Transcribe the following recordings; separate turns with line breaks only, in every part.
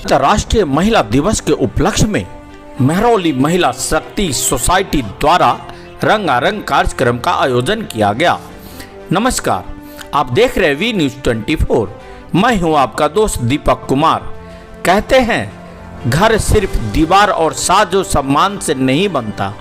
अंतर्राष्ट्रीय महिला दिवस के उपलक्ष्य में महरौली महिला शक्ति सोसाइटी द्वारा रंगारंग कार्यक्रम का आयोजन किया गया। नमस्कार, आप देख रहे वी न्यूज़ 24। मैं हूं आपका दोस्त दीपक कुमार। कहते हैं घर सिर्फ दीवार और साजो सामान से नहीं बनता,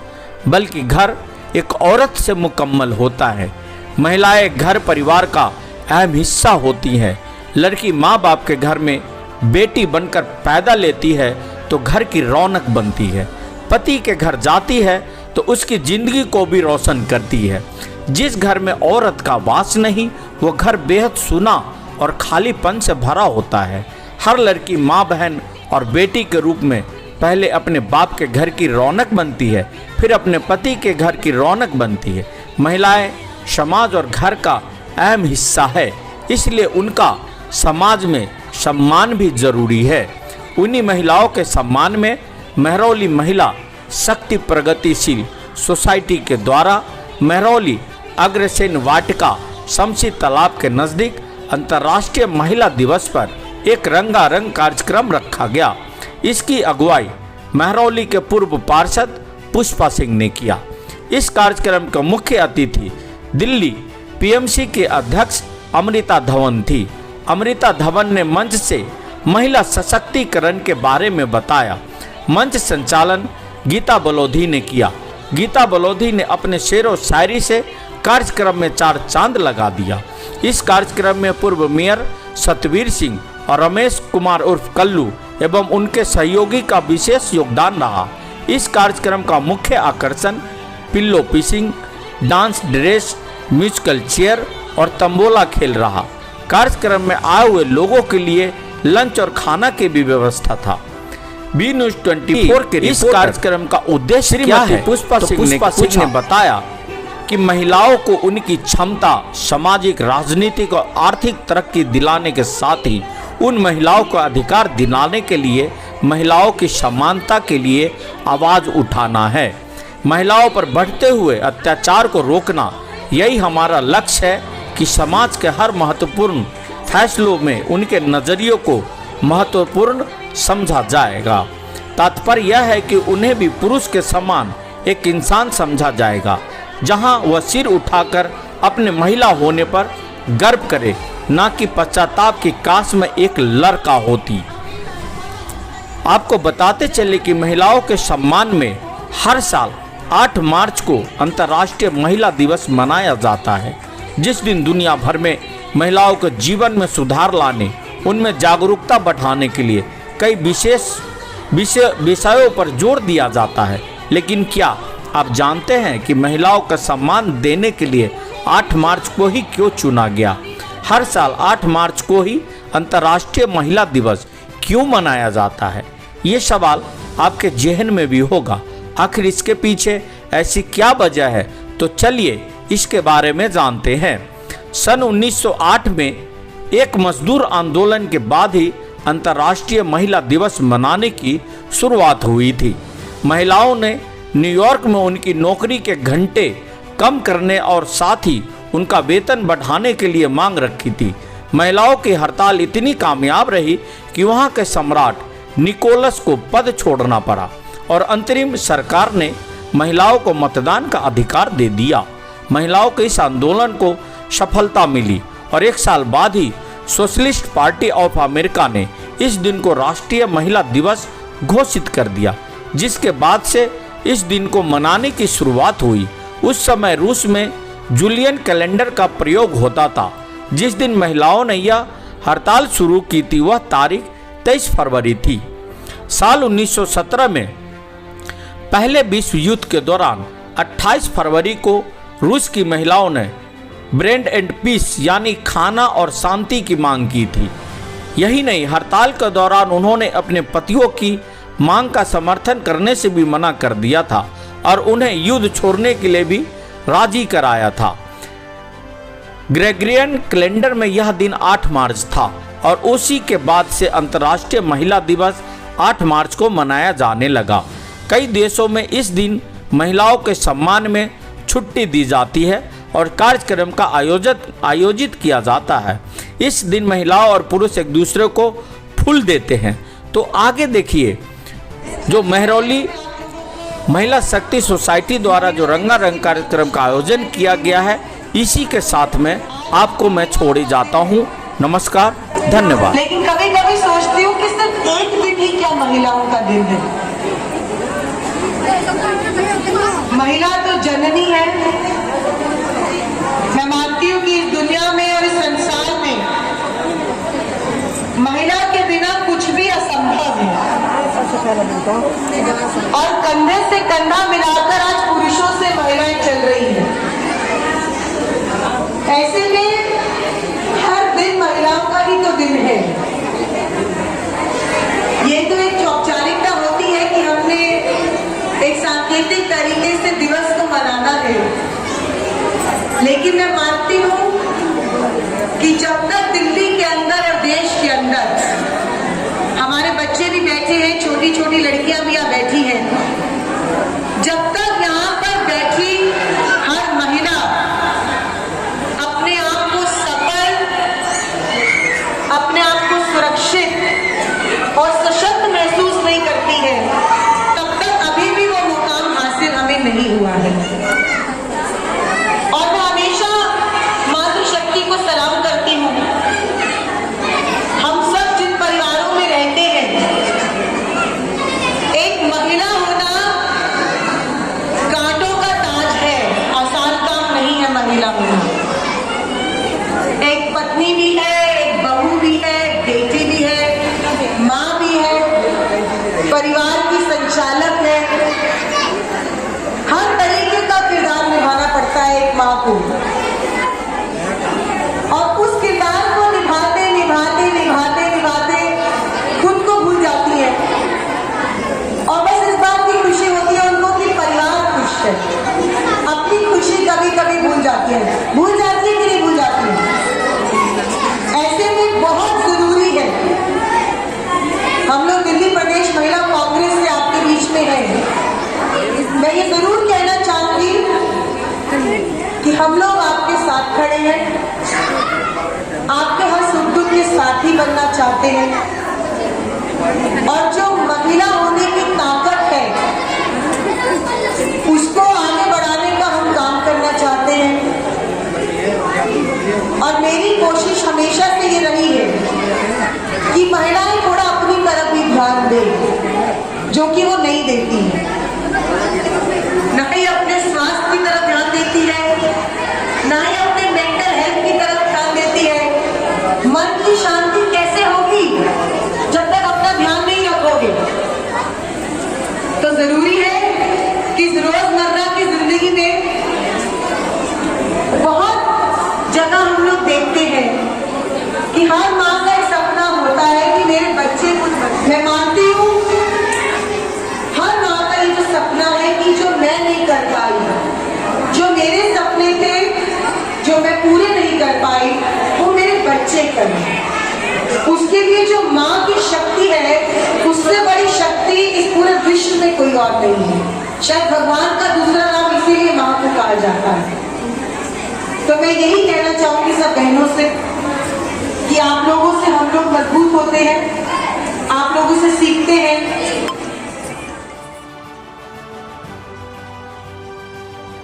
बल्कि घर एक औरत से मुकम्मल होता है। महिलाएं घर परिवार का अहम हिस्सा होती हैं। लड़की माँ बाप के घर में बेटी बनकर पैदा लेती है तो घर की रौनक बनती है। पति के घर जाती है तो उसकी जिंदगी को भी रोशन करती है। जिस घर में औरत का वास नहीं, वो घर बेहद सूना और खालीपन से भरा होता है। हर लड़की माँ बहन और बेटी के रूप में पहले अपने बाप के घर की रौनक बनती है, फिर अपने पति के घर की रौनक बनती है। महिलाएं समाज और घर का अहम हिस्सा है, इसलिए उनका समाज में सम्मान भी जरूरी है। उन्हीं महिलाओं के सम्मान में महरौली महिला शक्ति प्रगतिशील सोसाइटी के द्वारा महरौली अग्रसेन वाटिका शमसी तालाब के नज़दीक अंतर्राष्ट्रीय महिला दिवस पर एक रंगारंग कार्यक्रम रखा गया। इसकी अगुवाई महरौली के पूर्व पार्षद पुष्पा सिंह ने किया। इस कार्यक्रम के मुख्य अतिथि दिल्ली पीएमसी के अध्यक्ष अमृता धवन थी। अमृता धवन ने मंच से महिला सशक्तिकरण के बारे में बताया। मंच संचालन गीता बलोधी ने किया। गीता बलोधी ने अपने शेर व शायरी से कार्यक्रम में चार चांद लगा दिया। इस कार्यक्रम में पूर्व मेयर सतवीर सिंह और रमेश कुमार उर्फ कल्लू एवं उनके सहयोगी का विशेष योगदान रहा। इस कार्यक्रम का मुख्य आकर्षण pillow passing, dance dress, musical chair और तंबोला खेल रहा। कार्यक्रम में आए हुए लोगों के लिए लंच और खाना की भी व्यवस्था था। बी न्यूज़ 24 के इस कार्यक्रम का उद्देश्य क्या है? पुष्पा सिंह ने बताया कि महिलाओं को उनकी क्षमता, सामाजिक, राजनीतिक और आर्थिक तरक्की दिलाने के साथ ही उन महिलाओं को अधिकार दिलाने के लिए महिलाओं की समानता के लिए आवाज उठाना है। महिलाओं पर बढ़ते हुए अत्याचार को रोकना, यही हमारा लक्ष्य है कि समाज के हर महत्वपूर्ण फैसलों में उनके नज़रियों को महत्वपूर्ण समझा जाएगा। तात्पर्य यह है कि उन्हें भी पुरुष के समान एक इंसान समझा जाएगा, जहां वह सिर उठाकर अपने महिला होने पर गर्व करे, ना कि पश्चाताप की काश में एक लड़का होती। आपको बताते चले कि महिलाओं के सम्मान में हर साल 8 मार्च को अंतर्राष्ट्रीय महिला दिवस मनाया जाता है, जिस दिन दुनिया भर में महिलाओं के जीवन में सुधार लाने, उनमें जागरूकता बढ़ाने के लिए कई विशेष विषयों पर जोर दिया जाता है। लेकिन क्या आप जानते हैं कि महिलाओं का सम्मान देने के लिए 8 मार्च को ही क्यों चुना गया? हर साल 8 मार्च को ही अंतर्राष्ट्रीय महिला दिवस क्यों मनाया जाता है? ये सवाल आपके जहन में भी होगा। आखिर इसके पीछे ऐसी क्या वजह है? तो चलिए इसके बारे में जानते हैं। सन 1908 में एक मजदूर आंदोलन के बाद ही अंतर्राष्ट्रीय महिला दिवस मनाने की शुरुआत हुई थी। महिलाओं ने न्यूयॉर्क में उनकी नौकरी के घंटे कम करने और साथ ही उनका वेतन बढ़ाने के लिए मांग रखी थी। महिलाओं की हड़ताल इतनी कामयाब रही कि वहां के सम्राट निकोलस को पद छोड़ना पड़ा और अंतरिम सरकार ने महिलाओं को मतदान का अधिकार दे दिया। महिलाओं के इस आंदोलन को सफलता मिली और एक साल बाद ही सोशलिस्ट पार्टी ऑफ अमेरिका ने इस दिन को राष्ट्रीय महिला दिवस घोषित कर दिया, जिसके बाद से इस दिन को मनाने की शुरुआत हुई। उस समय रूस में जूलियन कैलेंडर का प्रयोग होता था। जिस दिन महिलाओं ने यह हड़ताल शुरू की थी वह तारीख 23 फरवरी थी। साल 1917 में पहले विश्व युद्ध के दौरान 28 फरवरी को रूस की महिलाओं ने ब्रेड एंड पीस यानी खाना और शांति की मांग की थी। यही नहीं, हड़ताल के दौरान उन्होंने अपने पतियों की मांग का समर्थन करने से भी मना कर दिया था और उन्हें युद्ध छोड़ने के लिए भी राजी कराया था। ग्रेगरियन कैलेंडर में यह दिन 8 मार्च था और उसी के बाद से अंतर्राष्ट्रीय महिला दिवस 8 मार्च को मनाया जाने लगा। कई देशों में इस दिन महिलाओं के सम्मान में छुट्टी दी जाती है और कार्यक्रम का आयोजित किया जाता है। इस दिन महिलाओं और पुरुष एक दूसरे को फूल देते हैं, तो आगे देखिए, जो महरौली महिला शक्ति सोसाइटी द्वारा जो रंगारंग कार्यक्रम का आयोजन किया गया है, इसी के साथ में आपको मैं छोड़े जाता हूँ। नमस्कार, धन्यवाद।
लेकिन कभी कभी सोचती हूँ कि सिर्फ एक दिन ही क्या महिलाओं का दिन है। महिला तो जननी है। मैं मानती हूँ कि इस दुनिया में और इस संसार में महिला के बिना कुछ भी असंभव है, और कंधे से कंधा मिलाकर आज पुरुषों से महिलाएं चल रही हैं। ऐसे में हर दिन महिलाओं का ही तो दिन है। ये तो एक औपचारिकता होती है कि हमने एक सांकेतिक तरीके से दिवस को मनाना है, लेकिन मैं मानती हूँ कि जब तक दिल्ली के अंदर और देश के अंदर हमारे बच्चे भी बैठे हैं, छोटी छोटी लड़कियां भी यहाँ बैठी हैं, जब तक यहाँ पर बैठी हर महिला अपने आप को सफल, अपने आप को सुरक्षित और सशक्त महसूस नहीं करती है, तब तक अभी भी वो मुकाम हासिल हमें नहीं हुआ है। और मैं हमेशा मातृशक्ति को सलाम करती हूँ। हम सब जिन परिवारों में रहते हैं, एक महिला होना कांटों का ताज है, आसान काम नहीं है महिला होना। एक पत्नी भी है, एक बहू भी है, बेटी भी है, माँ भी है, परिवार की संचालक है। हर तरीके का किरदार निभाना पड़ता है एक माँ को, और उस किरदार को निभाते निभाते निभाते निभाते खुद को भूल जाती है, और बस इस बात की खुशी होती है उनको कि परिवार खुश है। अपनी खुशी कभी कभी भूल जाती है। भूल जाती है कि नहीं भूल जाती है? ऐसे में बहुत जरूरी है, हम लोग दिल्ली प्रदेश महिला कांग्रेस से आपके बीच में हैं। मैं ये जरूर कहना चाहूंगी कि हम लोग आपके साथ खड़े हैं, आपके हर सुख दुख के साथी बनना चाहते हैं, और जो महिला होने की ताकत है उसको आगे बढ़ाने का हम काम करना चाहते हैं। और मेरी कोशिश हमेशा से ये रही है कि महिलाएं थोड़ा अपनी तरफ भी ध्यान दें, जो कि वो नहीं देती है। ना ही अपने स्वास्थ्य की तरफ ध्यान देती है, ना ही अपने मेंटल हेल्थ की तरफ ध्यान देती है। मन की शांति कैसे होगी जब तक अपना ध्यान नहीं रखोगे? तो जरूरी है कि रोजमर्रा की जिंदगी में बहुत जगह हम लोग देखते हैं कि हर माँ का एक सपना होता है कि मेरे बच्चे कुछ बने। मैं मानती हूँ हर माँ का ये जो सपना है कि जो मैं नहीं कर पाई, जो मेरे सपने थे, जो मैं पूरे नहीं कर पाई, वो मेरे बच्चे करें। उसके लिए जो माँ की शक्ति है, उससे बड़ी शक्ति इस पूरे विश्व में कोई और नहीं है। शायद भगवान का दूसरा नाम इसीलिए माँ को कहा जाता है। तो मैं यही कहना चाहूंगी सब बहनों से कि आप लोगों से हम लोग मजबूत होते हैं, आप लोगों से सीखते हैं।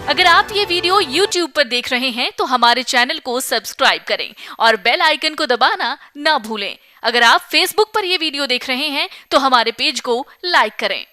अगर आप ये वीडियो YouTube पर देख रहे हैं तो हमारे चैनल को सब्सक्राइब करें और बेल आइकन को दबाना ना भूलें। अगर आप Facebook पर ये वीडियो देख रहे हैं तो हमारे पेज को लाइक करें।